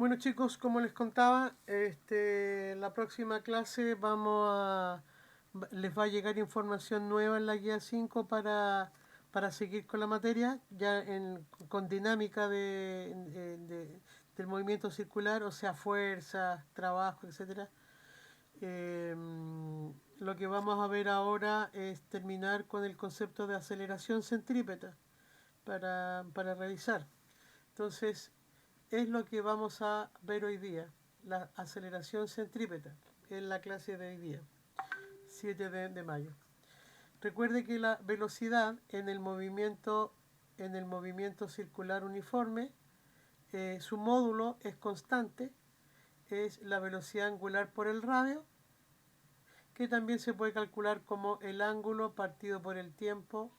Bueno chicos, como les contaba, la próxima clase les va a llegar información nueva en la guía 5 para seguir con la materia, con dinámica del movimiento circular, o sea, fuerza, trabajo, etcétera. Lo que vamos a ver ahora es terminar con el concepto de aceleración centrípeta para revisar. Entonces, es lo que vamos a ver hoy día, la aceleración centrípeta, en la clase de hoy día, 7 de mayo. Recuerde que la velocidad en el movimiento circular uniforme, su módulo es constante, es la velocidad angular por el radio, que también se puede calcular como el ángulo partido por el tiempo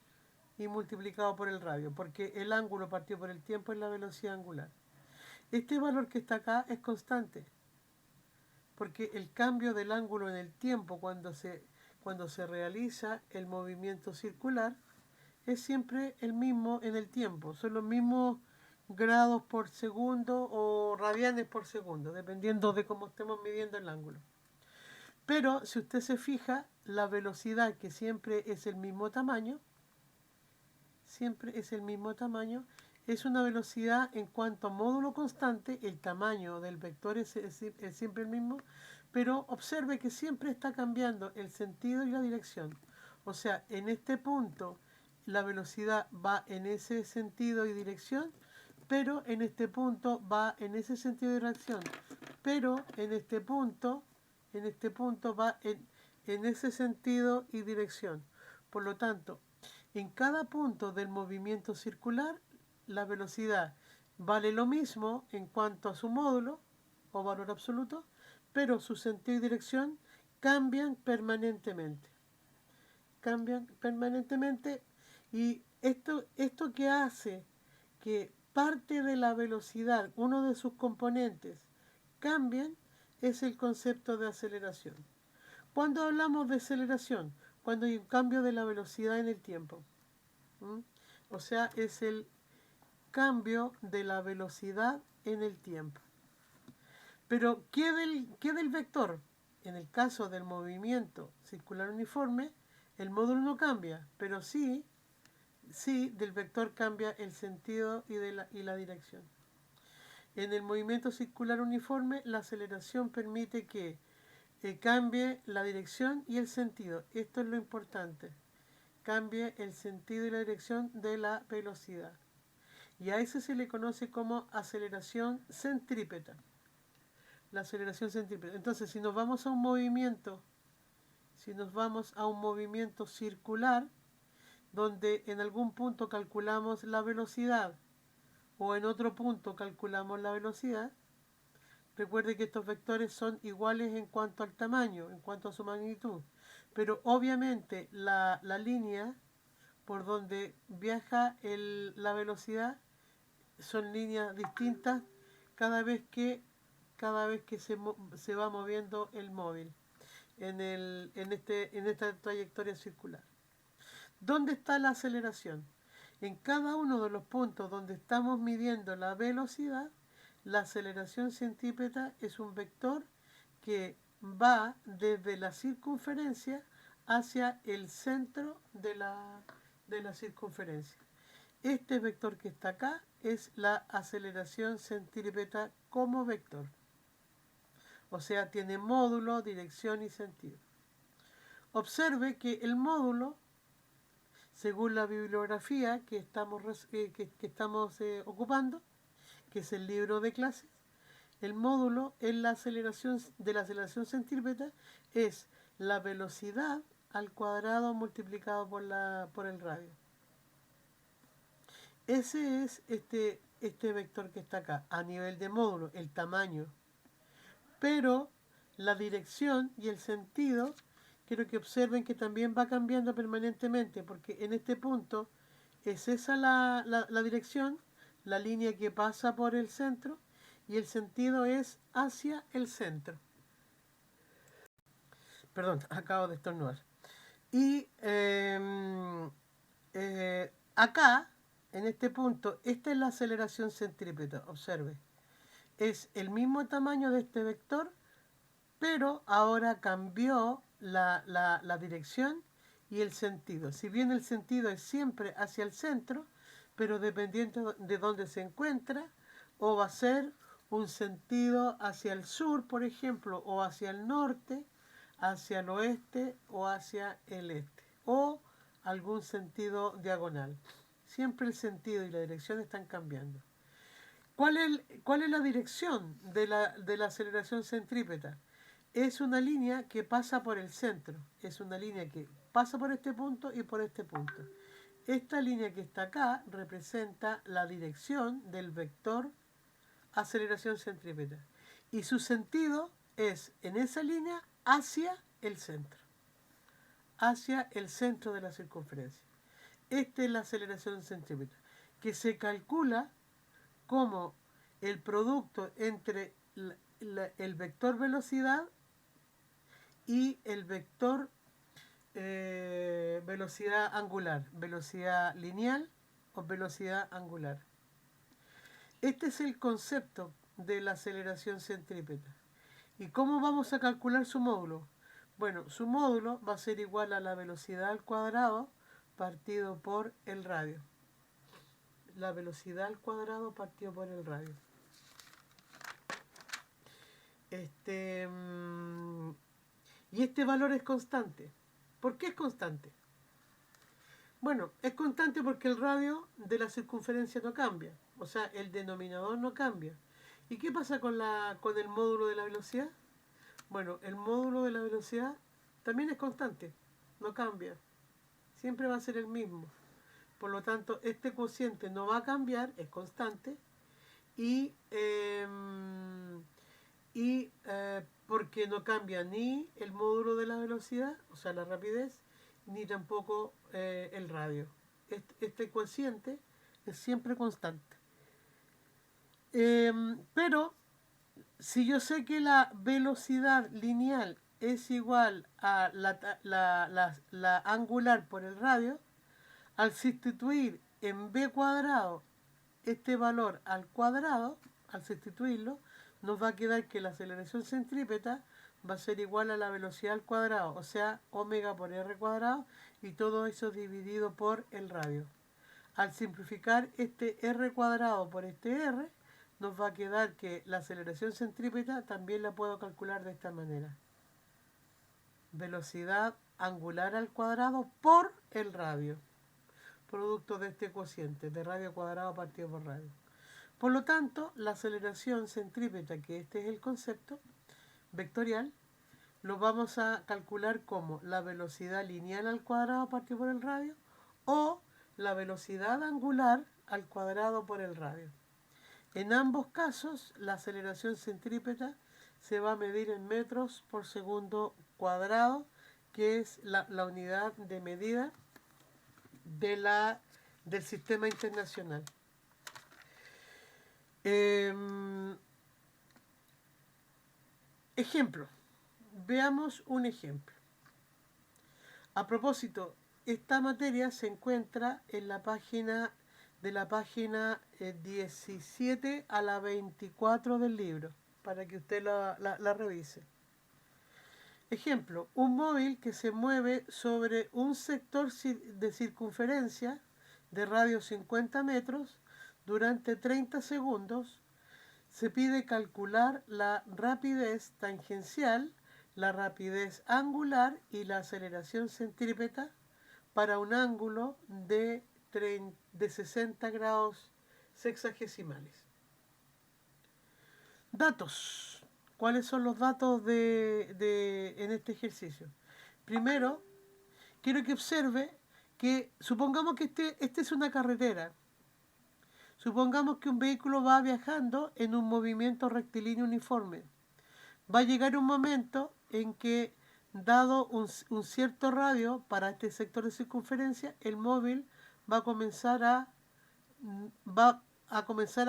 y multiplicado por el radio, porque el ángulo partido por el tiempo es la velocidad angular. Este valor que está acá es constante, porque el cambio del ángulo en el tiempo cuando se realiza el movimiento circular es siempre el mismo en el tiempo, son los mismos grados por segundo o radianes por segundo, dependiendo de cómo estemos midiendo el ángulo. Pero si usted se fija, la velocidad, que siempre es el mismo tamaño, es una velocidad en cuanto a módulo constante. El tamaño del vector es siempre el mismo, pero observe que siempre está cambiando el sentido y la dirección. O sea, en este punto la velocidad va en ese sentido y dirección, pero en este punto va en ese sentido y dirección, pero en este punto va en ese sentido y dirección. Por lo tanto, en cada punto del movimiento circular, la velocidad vale lo mismo en cuanto a su módulo o valor absoluto, pero su sentido y dirección cambian permanentemente. Y esto que hace que parte de la velocidad, uno de sus componentes, cambien, es el concepto de aceleración. Cuando hablamos de aceleración, cuando hay un cambio de la velocidad en el tiempo. O sea, es el cambio de la velocidad en el tiempo. Pero, ¿qué del vector? En el caso del movimiento circular uniforme, el módulo no cambia, pero sí del vector cambia el sentido y la dirección. En el movimiento circular uniforme, la aceleración permite que cambie la dirección y el sentido. Esto es lo importante. Cambie el sentido y la dirección de la velocidad. Y a eso se le conoce como aceleración centrípeta. La aceleración centrípeta. Entonces, si nos vamos a un movimiento circular, donde en algún punto calculamos la velocidad o en otro punto calculamos la velocidad, recuerde que estos vectores son iguales en cuanto al tamaño, en cuanto a su magnitud. Pero obviamente la línea por donde viaja la velocidad son líneas distintas cada vez que se va moviendo el móvil en esta trayectoria circular. ¿Dónde está la aceleración? En cada uno de los puntos donde estamos midiendo la velocidad, la aceleración centrípeta es un vector que va desde la circunferencia hacia el centro de la circunferencia. Este vector que está acá es la aceleración centrípeta como vector. O sea, tiene módulo, dirección y sentido. Observe que el módulo, según la bibliografía que estamos ocupando, que es el libro de clases, el módulo en la aceleración centrípeta es la velocidad al cuadrado multiplicado por el radio. Ese es este vector que está acá, a nivel de módulo, el tamaño. Pero la dirección y el sentido, quiero que observen que también va cambiando permanentemente, porque en este punto es esa la dirección, la línea que pasa por el centro, y el sentido es hacia el centro. Perdón, acabo de estornudar. Y acá, en este punto, esta es la aceleración centrípeta, observe. es el mismo tamaño de este vector, pero ahora cambió la dirección y el sentido. Si bien el sentido es siempre hacia el centro, pero dependiendo de dónde se encuentra, o va a ser un sentido hacia el sur, por ejemplo, o hacia el norte, hacia el oeste o hacia el este, o algún sentido diagonal. Siempre el sentido y la dirección están cambiando. ¿Cuál es la dirección de la aceleración centrípeta? Es una línea que pasa por el centro, es una línea que pasa por este punto y por este punto. Esta línea que está acá representa la dirección del vector aceleración centrípeta y su sentido es en esa línea hacia el centro de la circunferencia. Esta es la aceleración centrípeta, que se calcula como el producto entre el vector velocidad y el vector velocidad angular, velocidad lineal o velocidad angular. Este es el concepto de la aceleración centrípeta. ¿Y cómo vamos a calcular su módulo? Bueno, su módulo va a ser igual a la velocidad al cuadrado partido por el radio. La velocidad al cuadrado partido por el radio. Y este valor es constante. ¿Por qué es constante? Bueno, es constante porque el radio de la circunferencia no cambia. O sea, el denominador no cambia. ¿Y qué pasa con el módulo de la velocidad? Bueno, el módulo de la velocidad también es constante. No cambia. Siempre va a ser el mismo. Por lo tanto, este cociente no va a cambiar, es constante. Y porque no cambia ni el módulo de la velocidad, o sea, la rapidez, ni tampoco el radio. Este cociente es siempre constante. Pero si yo sé que la velocidad lineal es igual a la angular por el radio, al sustituir en b cuadrado este valor al cuadrado, al sustituirlo, nos va a quedar que la aceleración centrípeta va a ser igual a la velocidad al cuadrado, o sea, omega por r cuadrado, y todo eso dividido por el radio. Al simplificar este r cuadrado por este r, nos va a quedar que la aceleración centrípeta también la puedo calcular de esta manera. Velocidad angular al cuadrado por el radio. Producto de este cociente, de radio cuadrado partido por radio. Por lo tanto, la aceleración centrípeta, que este es el concepto vectorial, lo vamos a calcular como la velocidad lineal al cuadrado partido por el radio o la velocidad angular al cuadrado por el radio. En ambos casos, la aceleración centrípeta se va a medir en metros por segundo cuadrado, que es la unidad de medida del sistema internacional. Ejemplo. Veamos un ejemplo. A propósito, esta materia se encuentra en la página 17 a la 24 del libro, para que usted la revise. Ejemplo, un móvil que se mueve sobre un sector de circunferencia de radio 50 metros durante 30 segundos, se pide calcular la rapidez tangencial, la rapidez angular y la aceleración centrípeta para un ángulo de 60 grados sexagesimales. Datos. ¿Cuáles son los datos en este ejercicio? Primero, quiero que observe que, supongamos que esta es una carretera. Supongamos que un vehículo va viajando en un movimiento rectilíneo uniforme. Va a llegar un momento en que, dado un cierto radio para este sector de circunferencia, el móvil va a comenzar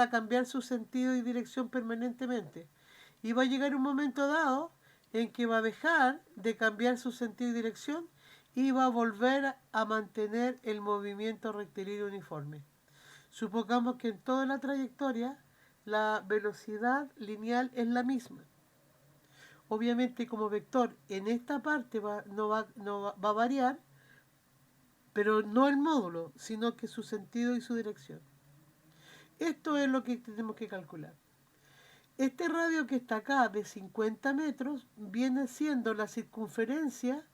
a cambiar su sentido y dirección permanentemente. Y va a llegar un momento dado en que va a dejar de cambiar su sentido y dirección y va a volver a mantener el movimiento rectilíneo uniforme. Supongamos que en toda la trayectoria la velocidad lineal es la misma. Obviamente como vector en esta parte va a variar, pero no el módulo, sino que su sentido y su dirección. Esto es lo que tenemos que calcular. Este radio que está acá de 50 metros viene siendo la circunferencia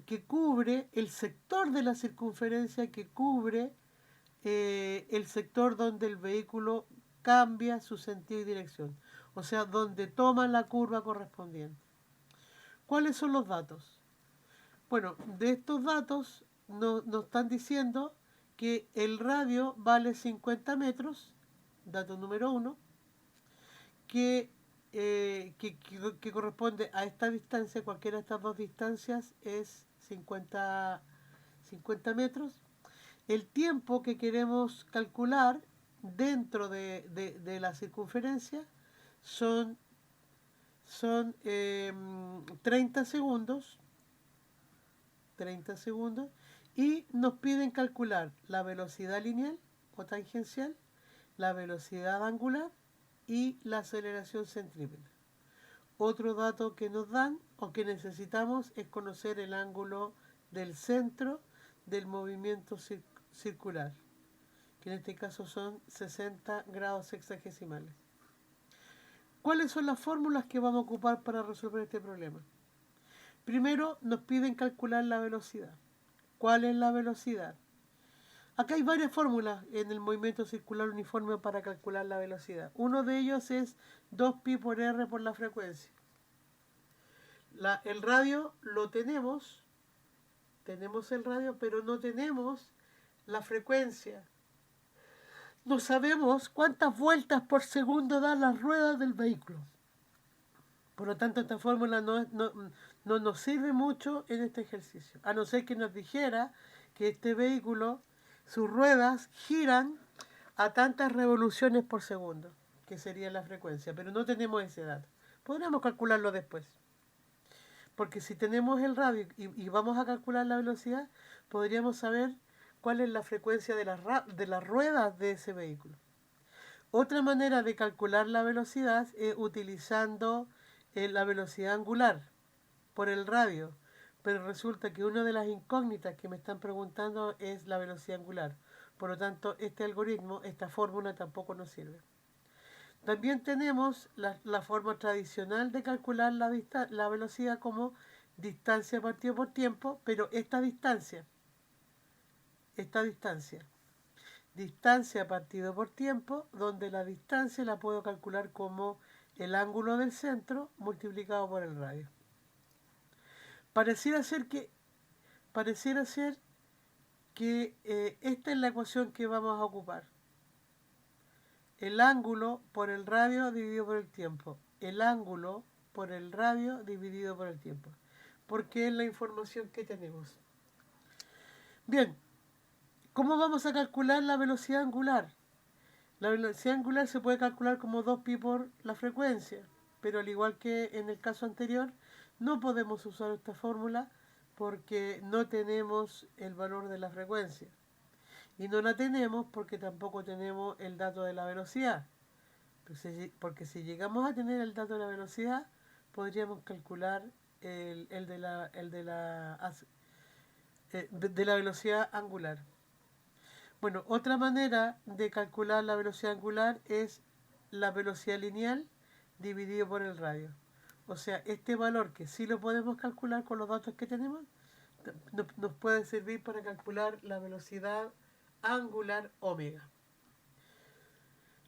que cubre, el sector de la circunferencia que cubre el sector donde el vehículo cambia su sentido y dirección, o sea, donde toma la curva correspondiente. ¿Cuáles son los datos? Bueno, de estos datos nos están diciendo que el radio vale 50 metros, dato número 1, que corresponde a esta distancia, cualquiera de estas dos distancias es 50 metros. El tiempo que queremos calcular dentro de la circunferencia son 30 segundos, y nos piden calcular la velocidad lineal o tangencial, la velocidad angular y la aceleración centrípeta. Otro dato que nos dan o que necesitamos es conocer el ángulo del centro del movimiento circular, que en este caso son 60 grados sexagesimales. ¿Cuáles son las fórmulas que vamos a ocupar para resolver este problema? Primero nos piden calcular la velocidad. ¿Cuál es la velocidad? Acá hay varias fórmulas en el movimiento circular uniforme para calcular la velocidad. Uno de ellos es 2pi por r por la frecuencia. El radio lo tenemos el radio, pero no tenemos la frecuencia. No sabemos cuántas vueltas por segundo dan las ruedas del vehículo. Por lo tanto, esta fórmula no nos sirve mucho en este ejercicio, a no ser que nos dijera que este vehículo, sus ruedas giran a tantas revoluciones por segundo, que sería la frecuencia, pero no tenemos ese dato. Podríamos calcularlo después. Porque si tenemos el radio y vamos a calcular la velocidad, podríamos saber cuál es la frecuencia de las ruedas de ese vehículo. Otra manera de calcular la velocidad es utilizando la velocidad angular por el radio, pero resulta que una de las incógnitas que me están preguntando es la velocidad angular. Por lo tanto, este algoritmo, esta fórmula tampoco nos sirve. También tenemos la forma tradicional de calcular la velocidad como distancia partido por tiempo, pero esta distancia partido por tiempo, donde la distancia la puedo calcular como el ángulo del centro multiplicado por el radio. Pareciera ser que esta es la ecuación que vamos a ocupar. El ángulo por el radio dividido por el tiempo. El ángulo por el radio dividido por el tiempo. Porque es la información que tenemos. Bien, ¿cómo vamos a calcular la velocidad angular? La velocidad angular se puede calcular como 2pi por la frecuencia, pero al igual que en el caso anterior, no podemos usar esta fórmula porque no tenemos el valor de la frecuencia. Y no la tenemos porque tampoco tenemos el dato de la velocidad. Porque si llegamos a tener el dato de la velocidad, podríamos calcular de la velocidad angular. Bueno, otra manera de calcular la velocidad angular es la velocidad lineal dividido por el radio. O sea, este valor que sí lo podemos calcular con los datos que tenemos, nos puede servir para calcular la velocidad angular omega.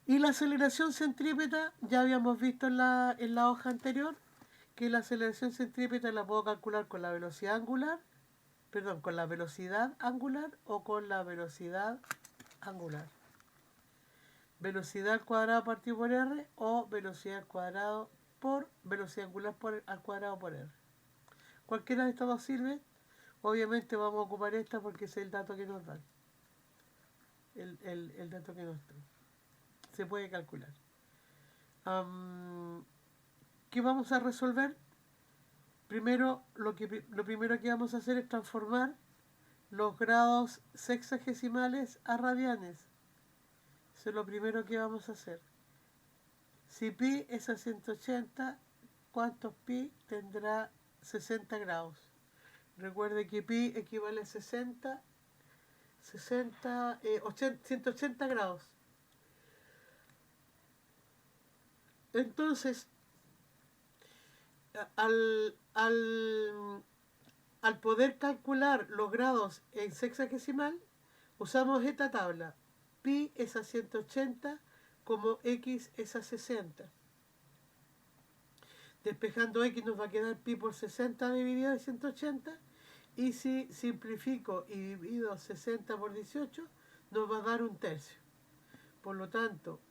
Y la aceleración centrípeta, ya habíamos visto en la hoja anterior, que la aceleración centrípeta la puedo calcular con la velocidad angular, con la velocidad angular o con la velocidad angular. Velocidad al cuadrado partido por r o velocidad al cuadrado por velocidad angular al cuadrado por r. Cualquiera de estas dos sirve. Obviamente vamos a ocupar esta porque es el dato que nos dan. El dato que nos dan. Se puede calcular. ¿Qué vamos a resolver? Primero, lo primero que vamos a hacer es transformar los grados sexagesimales a radianes. Eso es lo primero que vamos a hacer. Si pi es a 180, ¿cuántos pi tendrá 60 grados? Recuerde que pi equivale a 180 grados. Entonces, al poder calcular los grados en sexagesimal, usamos esta tabla. Pi es a 180 como x es a 60. Despejando x nos va a quedar pi por 60 dividido en 180. Y si simplifico y divido 60 por 18, nos va a dar 1/3. Por lo tanto,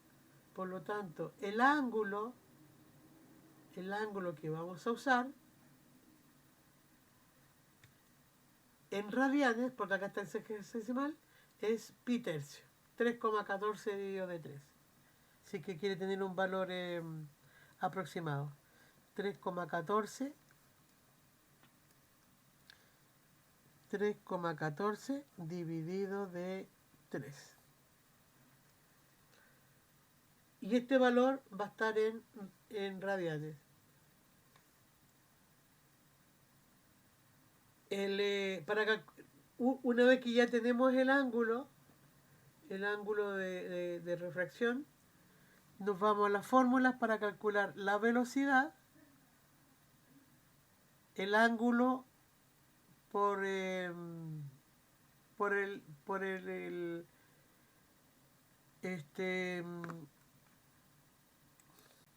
el ángulo que vamos a usar en radianes, porque acá está el sexagesimal, es pi tercio, 3,14 dividido de 3. Así que quiere tener un valor aproximado. 3,14 dividido de 3. Y este valor va a estar en radianes. Una vez que ya tenemos el ángulo de refracción, nos vamos a las fórmulas para calcular la velocidad, el ángulo por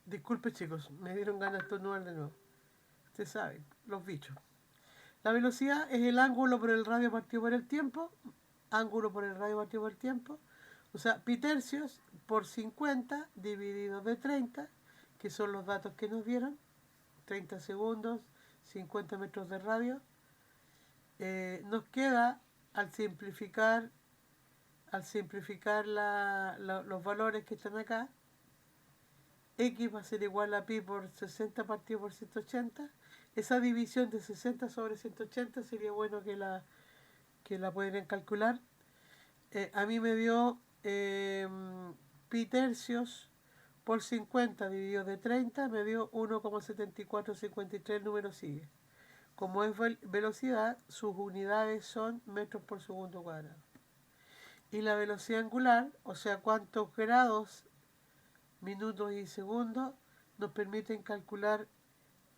disculpe chicos, me dieron ganas de estornudar de nuevo. Ustedes saben, los bichos. La velocidad es el ángulo por el radio partido por el tiempo. Ángulo por el radio partido por el tiempo. O sea, pi tercios por 50 dividido de 30, que son los datos que nos dieron. 30 segundos, 50 metros de radio. Nos queda, al simplificar los valores que están acá, x va a ser igual a pi por 60 partido por 180. Esa división de 60 sobre 180 sería bueno que la pudieran calcular. A mí me dio pi tercios por 50 dividido de 30, me dio 1,7453, el número sigue. Como es velocidad, sus unidades son metros por segundo cuadrado. Y la velocidad angular, o sea, cuántos grados, minutos y segundos, nos permiten calcular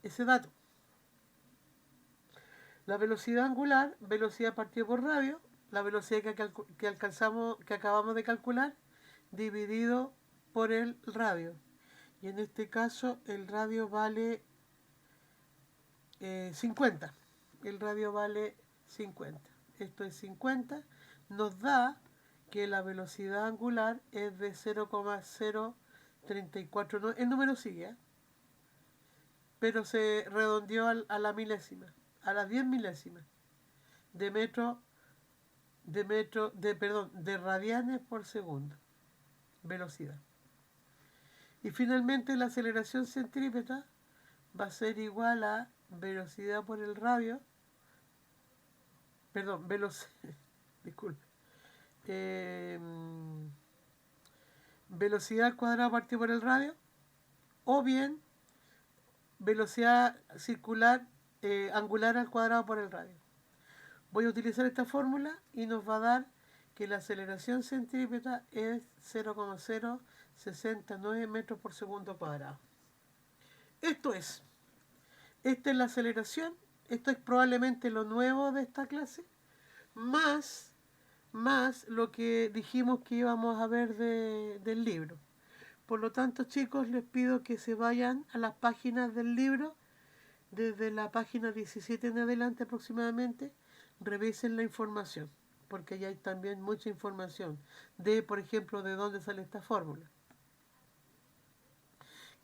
ese dato. La velocidad angular, velocidad partida por radio, la velocidad que acabamos de calcular, dividido por el radio. Y en este caso el radio vale 50. El radio vale 50. Esto es 50. Nos da que la velocidad angular es de 0,034. No, el número sigue, pero se redondeó a la milésima, a las 10 milésimas de radianes por segundo. Velocidad. Y finalmente la aceleración centrípeta va a ser igual a velocidad por el radio, disculpe, velocidad al cuadrado partido por el radio, o bien velocidad circular angular al cuadrado por el radio. Voy a utilizar esta fórmula y nos va a dar que la aceleración centrípeta es 0,069 metros por segundo cuadrado. Esta es la aceleración. Esto es probablemente lo nuevo de esta clase, más lo que dijimos que íbamos a ver del libro. Por lo tanto, chicos, les pido que se vayan a las páginas del libro, desde la página 17 en adelante aproximadamente, revisen la información, porque ya hay también mucha información por ejemplo, de dónde sale esta fórmula.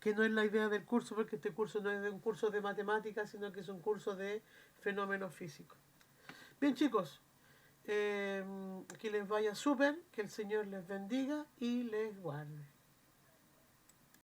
Que no es la idea del curso, porque este curso no es un curso de matemáticas, sino que es un curso de fenómenos físicos. Bien, chicos, que les vaya súper, que el Señor les bendiga y les guarde.